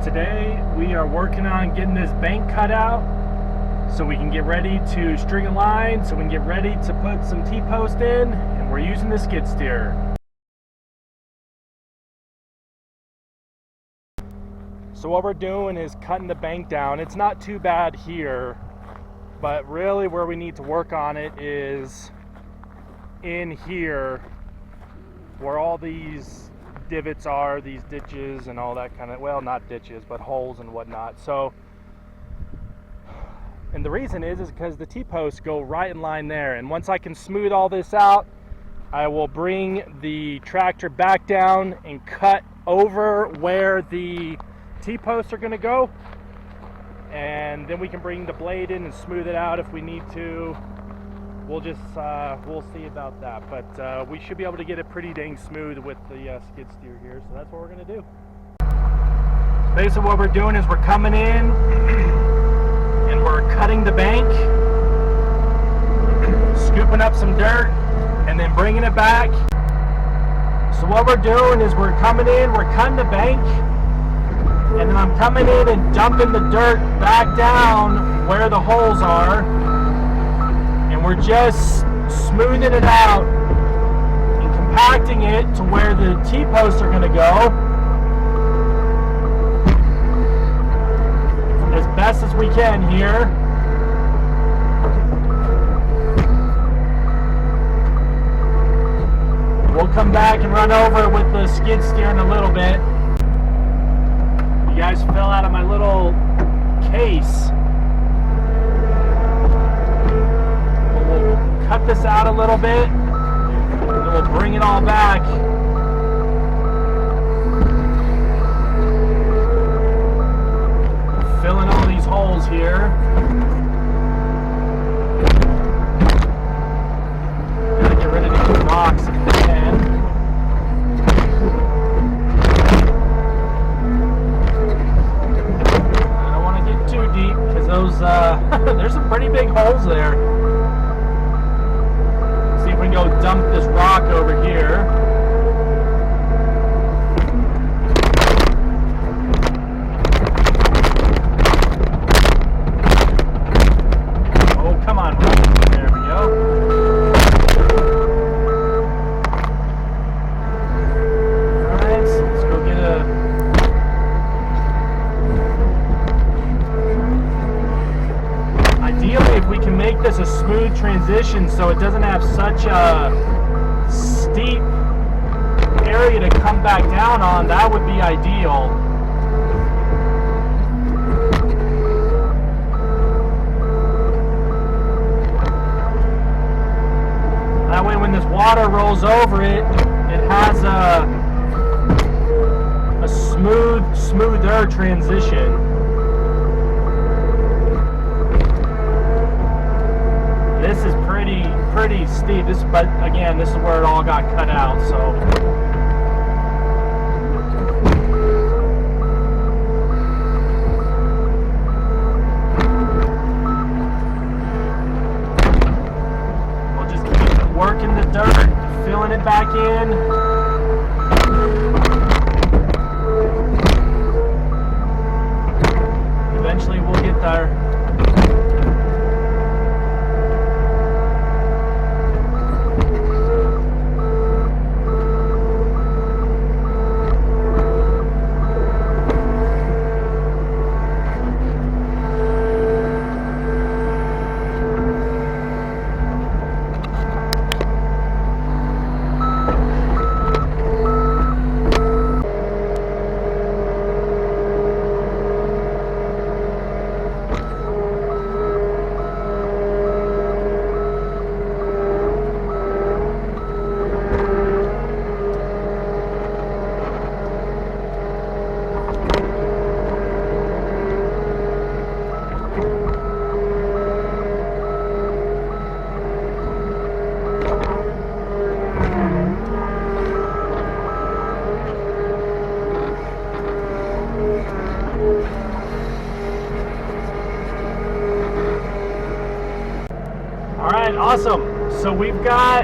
today we are working on getting this bank cut out so we can get ready to string a line, so we can get ready to put some T-post in, and we're using the skid steer. So what we're doing is cutting the bank down. It's not too bad here, but really where we need to work on it is in here where all these divots are, these ditches and all that kind of, well, not ditches, but holes and whatnot. So, and the reason is because the T-posts go right in line there. And once I can smooth all this out, I will bring the tractor back down and cut over where the T-posts are going to go. And then we can bring the blade in and smooth it out if we need to. We'll just, we'll see about that. But we should be able to get it pretty dang smooth with the skid steer here. So that's what we're going to do. Basically what we're doing is we're coming in and we're cutting the bank, scooping up some dirt, and then bringing it back. So what we're doing is we're coming in, we're cutting the bank, and then I'm coming in and dumping the dirt back down where the holes are, and we're just smoothing it out and compacting it to where the T-posts are going to go as best as we can here. We'll come back and run over it with the skid steer in a little bit. You guys fell out of my little case. We'll cut this out a little bit, and then we'll bring it all back. Fill in all these holes here. Gotta get rid of these rocks if we can. I don't want to get too deep because those there's some pretty big holes there. See if we can go dump this rock over here. This a smooth transition so it doesn't have such a steep area to come back down on. That would be ideal. That way when this water rolls over it, it has a smoother transition. This is pretty steep. But again, this is where it all got cut out. So we'll just keep working the dirt, filling it back in. Eventually, we'll get there. Alright, awesome. So we've got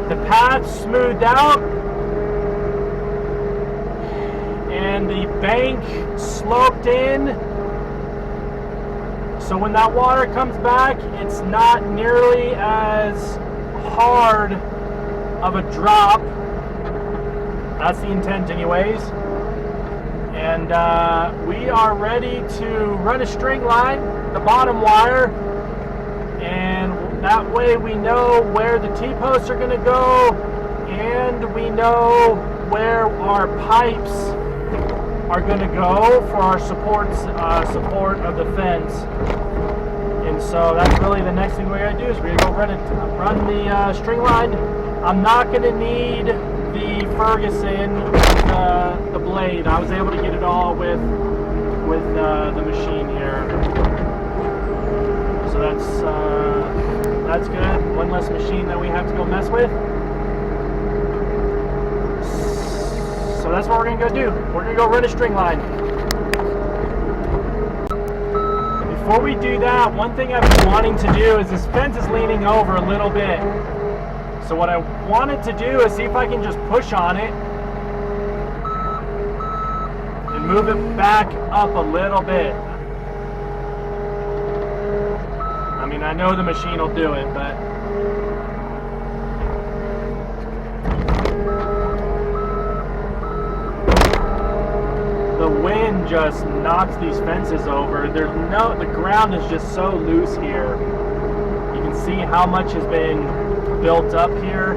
the path smoothed out, and and the bank sloped in. So when that water comes back, it's not nearly as hard of a drop. That's the intent anyways. And we are ready to run a string line, the bottom wire, and that way we know where the T-posts are going to go, and we know where our pipes are going to go for our support of the fence. And so that's really the next thing we're going to do is we're going to go run the string line. I'm not going to need the Ferguson, the blade. I was able to get it all with the machine here. So that's good. One less machine that we have to go mess with. So that's what we're going to go do. We're going to go run a string line. Before we do that, one thing I've been wanting to do is this fence is leaning over a little bit. So what I wanted to do is see if I can just push on it and move it back up a little bit. I mean, I know the machine will do it, but the wind just knocks these fences over. The ground is just so loose here. You can see how much has been built up here.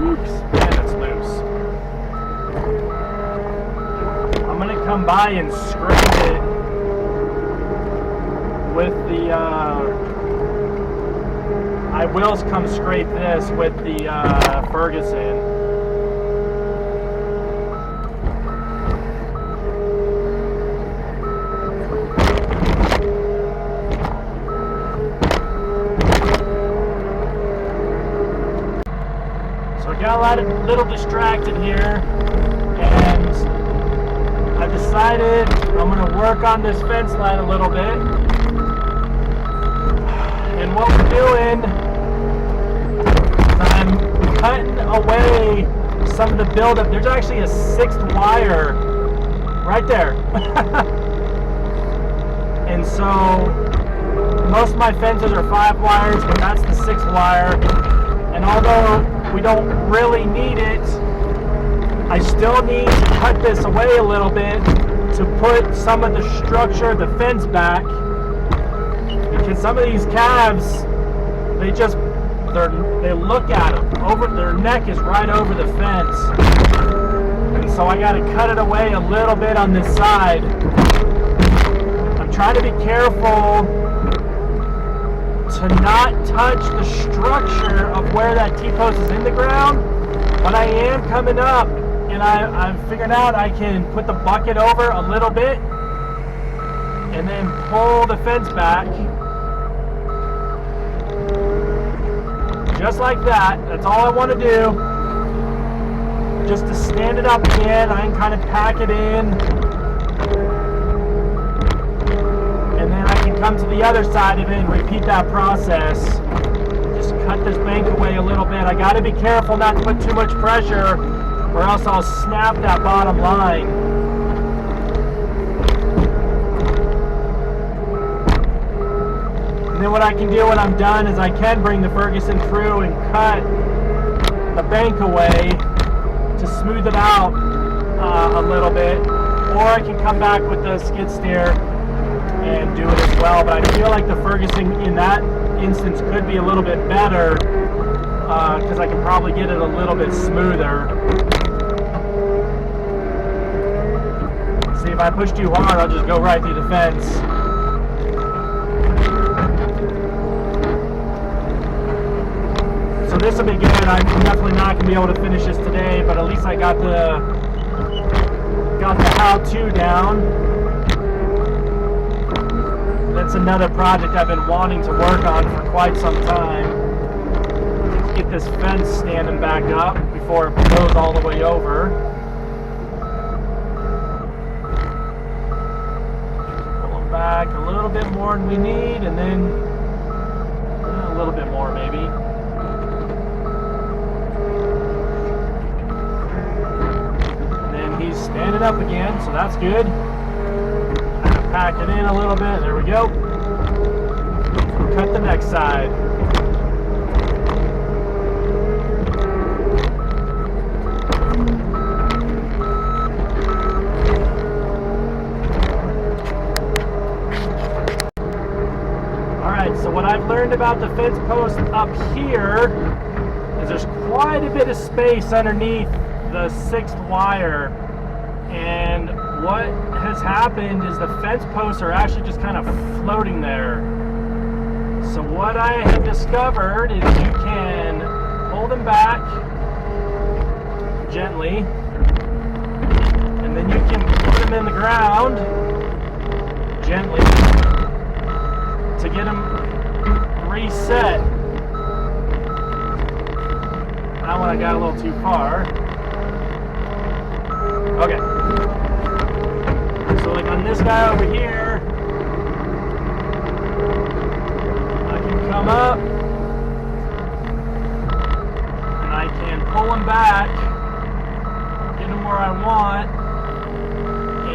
Oops, man, it's loose. I'm gonna come by and scrape it with the I will come scrape this with the Ferguson. So I got a little distracted here, and I decided I'm going to work on this fence line a little bit. And what we're doing is I'm cutting away some of the buildup. There's actually a 6th wire right there. And so most of my fences are 5 wires, but that's the 6th wire. And although we don't really need it, I still need to cut this away a little bit to put some of the structure of the fence back. Because some of these calves, they look at them. Their neck is right over the fence. And so I got to cut it away a little bit on this side. I'm trying to be careful to not touch the structure of where that T-post is in the ground. But I am coming up, and I've figured out I can put the bucket over a little bit and then pull the fence back. Just like that. That's all I want to do. Just to stand it up again, I can kind of pack it in. And then I can come to the other side of it and repeat that process. Just cut this bank away a little bit. I got to be careful not to put too much pressure, or else I'll snap that bottom line. And then what I can do when I'm done is I can bring the Ferguson through and cut the bank away to smooth it out a little bit, or I can come back with the skid steer and do it as well. But I feel like the Ferguson in that instance could be a little bit better because I can probably get it a little bit smoother. See, if I push too hard, I'll just go right through the fence. So this will be good. I'm definitely not going to be able to finish this today, but at least I got the how-to down. That's another project I've been wanting to work on for quite some time. Get this fence standing back up before it goes all the way over. Pull it back a little bit more than we need, and then a little bit more maybe. And then he's standing up again, so that's good. Kind of pack it in a little bit. There we go. Cut the next side. So what I've learned about the fence post up here is there's quite a bit of space underneath the 6th wire, and what has happened is the fence posts are actually just kind of floating there. So what I have discovered is you can pull them back gently, and then you can put them in the ground gently to get them reset. That one I got a little too far. Okay. So like on this guy over here, I can come up and I can pull him back, get him where I want,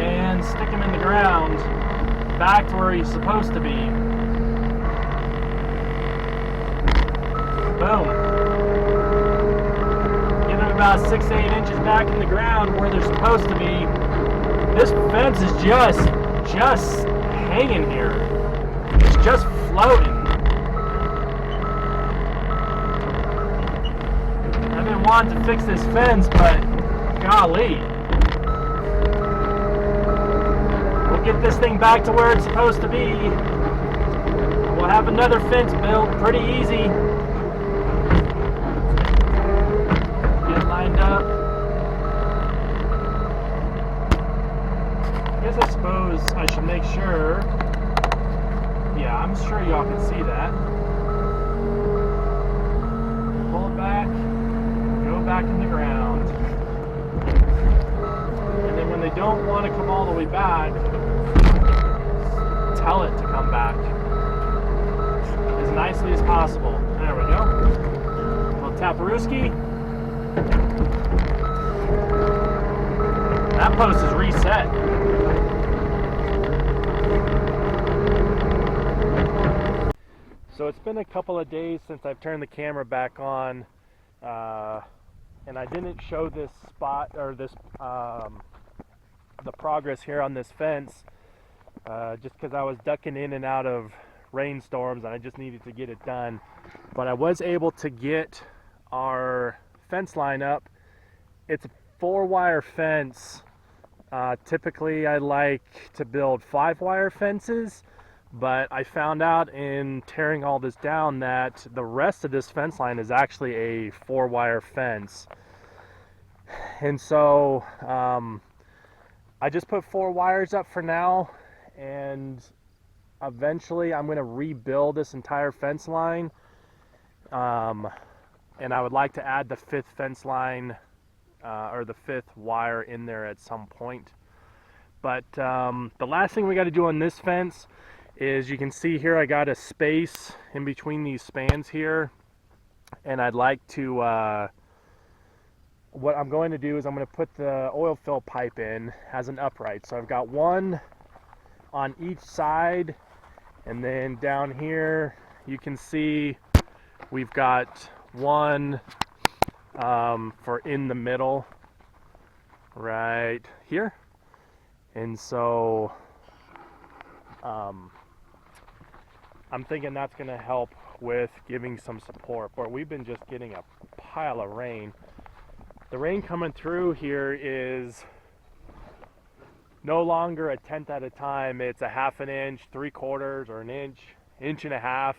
and stick him in the ground back to where he's supposed to be. Boom. Get them about 6 to 8 inches back in the ground where they're supposed to be. This fence is just hanging here. It's just floating. I've been wanting to fix this fence, but golly. We'll get this thing back to where it's supposed to be. We'll have another fence built pretty easy. Up. I guess I suppose I should make sure. Yeah, I'm sure y'all can see that. Pull it back, go back in the ground. And then when they don't want to come all the way back, tell it to come back as nicely as possible. There we go. A little taparooski. That post is reset. So it's been a couple of days since I've turned the camera back on, and I didn't show this spot or this the progress here on this fence, just because I was ducking in and out of rainstorms and I just needed to get it done. But I was able to get our fence line up. It's a 4-wire fence. Typically I like to build 5-wire fences, but I found out in tearing all this down that the rest of this fence line is actually a 4-wire fence. And so I just put 4 wires up for now, and eventually I'm going to rebuild this entire fence line, and I would like to add the 5th fence line or the 5th wire in there at some point. But the last thing we got to do on this fence is, you can see here I got a space in between these spans here, and I'd like to what I'm going to do is I'm going to put the oil fill pipe in as an upright. So I've got one on each side, and then down here you can see we've got one for in the middle right here. And so I'm thinking that's going to help with giving some support. But we've been just getting a pile of rain. The rain coming through here is no longer a tenth at a time. It's a 1/2 inch, 3/4, or an inch, 1.5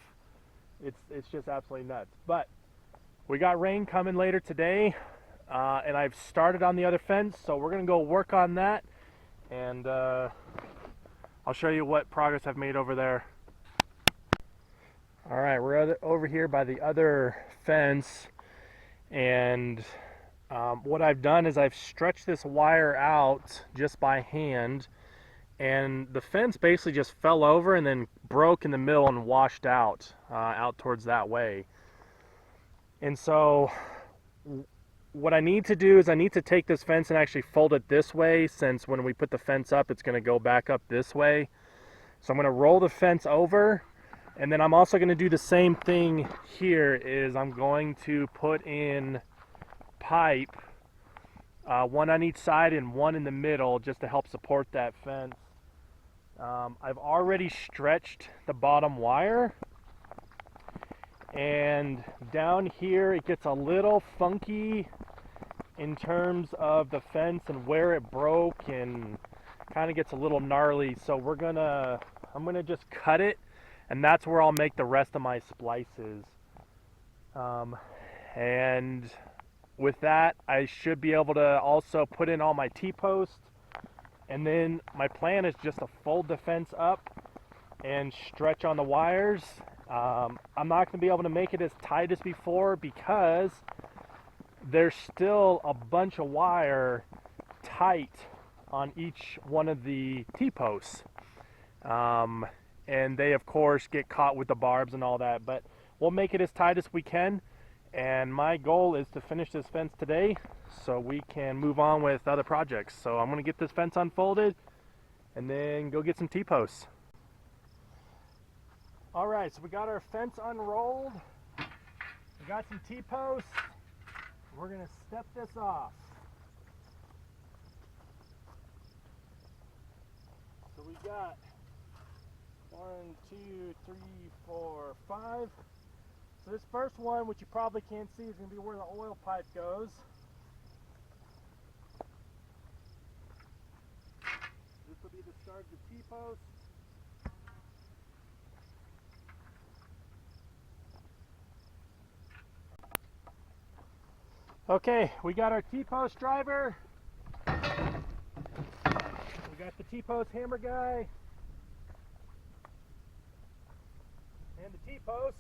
inches. It's just absolutely nuts. But we got rain coming later today, and I've started on the other fence, so we're gonna go work on that, and I'll show you what progress I've made over there. All right, we're over here by the other fence, and what I've done is I've stretched this wire out just by hand, and the fence basically just fell over and then broke in the middle and washed out towards that way. And so what I need to do is I need to take this fence and actually fold it this way, since when we put the fence up it's going to go back up this way. So I'm going to roll the fence over, and then I'm also going to do the same thing here. Is I'm going to put in pipe, one on each side and one in the middle, just to help support that fence. I've already stretched the bottom wire, and down here it gets a little funky in terms of the fence and where it broke, and kind of gets a little gnarly. So I'm gonna just cut it, and that's where I'll make the rest of my splices. And with that, I should be able to also put in all my T-posts, and then my plan is just to fold the fence up and stretch on the wires. I'm not going to be able to make it as tight as before because there's still a bunch of wire tight on each one of the T-posts. And they of course get caught with the barbs and all that, but we'll make it as tight as we can. And my goal is to finish this fence today so we can move on with other projects. So I'm going to get this fence unfolded and then go get some T-posts. Alright, so we got our fence unrolled. We got some T-posts. We're going to step this off. So we got 1, 2, 3, 4, 5. So this first one, which you probably can't see, is going to be where the oil pipe goes. This will be the start of the T-post. Okay, we got our T-post driver. We got the T-post hammer guy. And the T-post.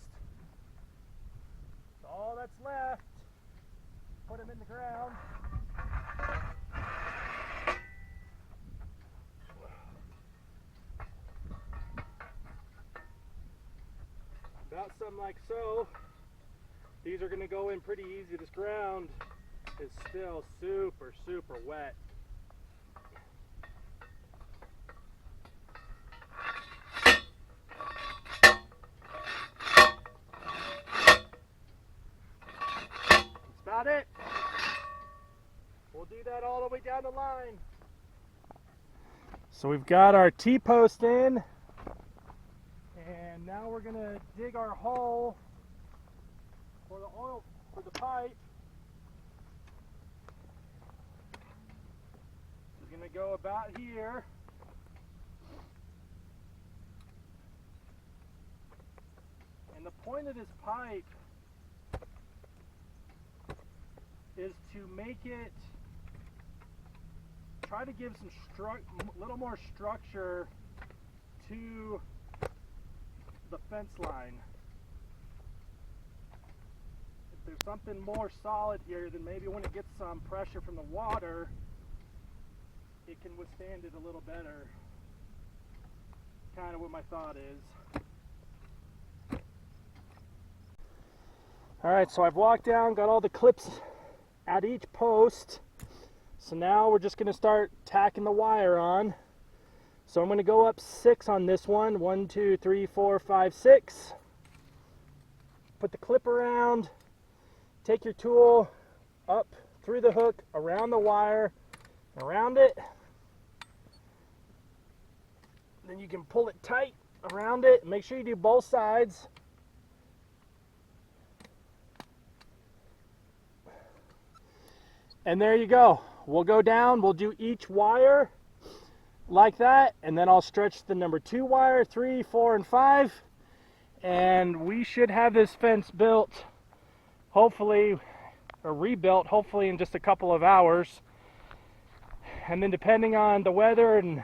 All that's left, put him in the ground. About something like so. These are going to go in pretty easy. This ground is still super, super wet. About it. We'll do that all the way down the line. So we've got our T-post in, and now we're going to dig our hole for the pipe. It's going to go about here. And the point of this pipe is to make it, try to give some little more structure to the fence line. If there's something more solid here, then maybe when it gets some pressure from the water, it can withstand it a little better. Kind of what my thought is. Alright, so I've walked down, got all the clips at each post. So now we're just going to start tacking the wire on. So I'm going to go up 6 on this one. 1, 2, 3, 4, 5, 6. Put the clip around. Take your tool up through the hook, around the wire, around it. Then you can pull it tight around it. Make sure you do both sides. And there you go. We'll go down, we'll do each wire like that, and then I'll stretch the number 2 wire, 3, 4, and 5, and we should have this fence built, hopefully, or rebuilt, hopefully in just a couple of hours. And then depending on the weather and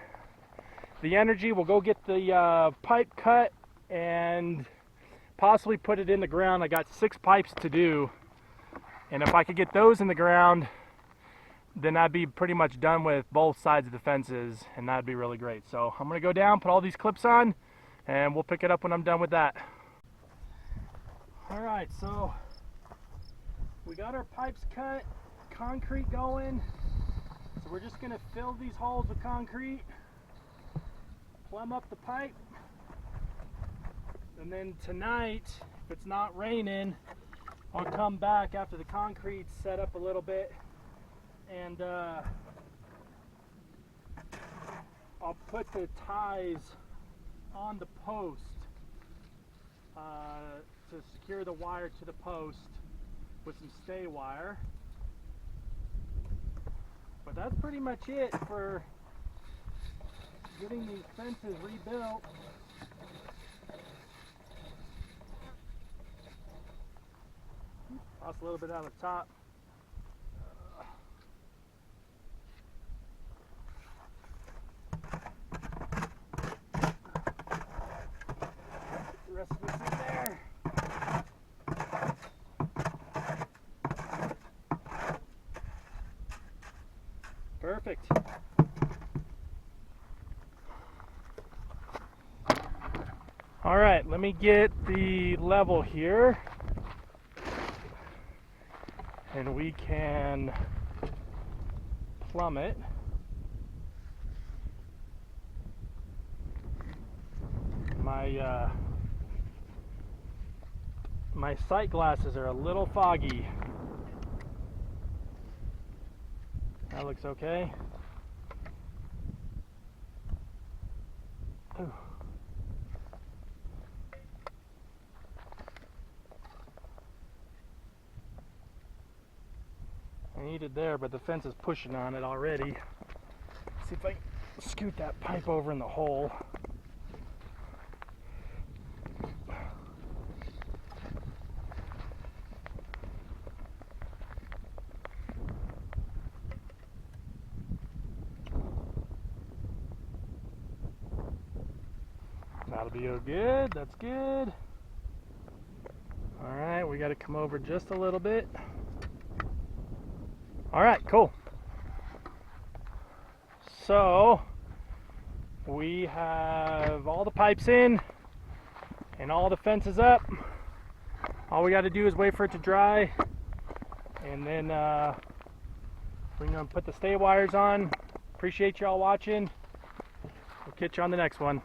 the energy, we'll go get the pipe cut and possibly put it in the ground. I got 6 pipes to do, and if I could get those in the ground, then I'd be pretty much done with both sides of the fences, and that'd be really great. So I'm gonna go down, put all these clips on, and we'll pick it up when I'm done with that. All right, so we got our pipes cut, concrete going. So we're just gonna fill these holes with concrete, plumb up the pipe, and then tonight, if it's not raining, I'll come back after the concrete's set up a little bit, and I'll put the ties on the post to secure the wire to the post with some stay wire. But that's pretty much it for getting these fences rebuilt. Lost a little bit out of the top. The rest of this in there. Perfect. All right, let me get the level here, and we can plumb it. My sight glasses are a little foggy. That looks okay. Ooh. I need it there, but the fence is pushing on it already. See if I can scoot that pipe over in the hole. That'll be good. That's good. All right, we got to come over just a little bit. All right, cool. So we have all the pipes in and all the fences up. All we got to do is wait for it to dry, and then we're gonna put the stay wires on. Appreciate y'all watching. We'll catch you on the next one.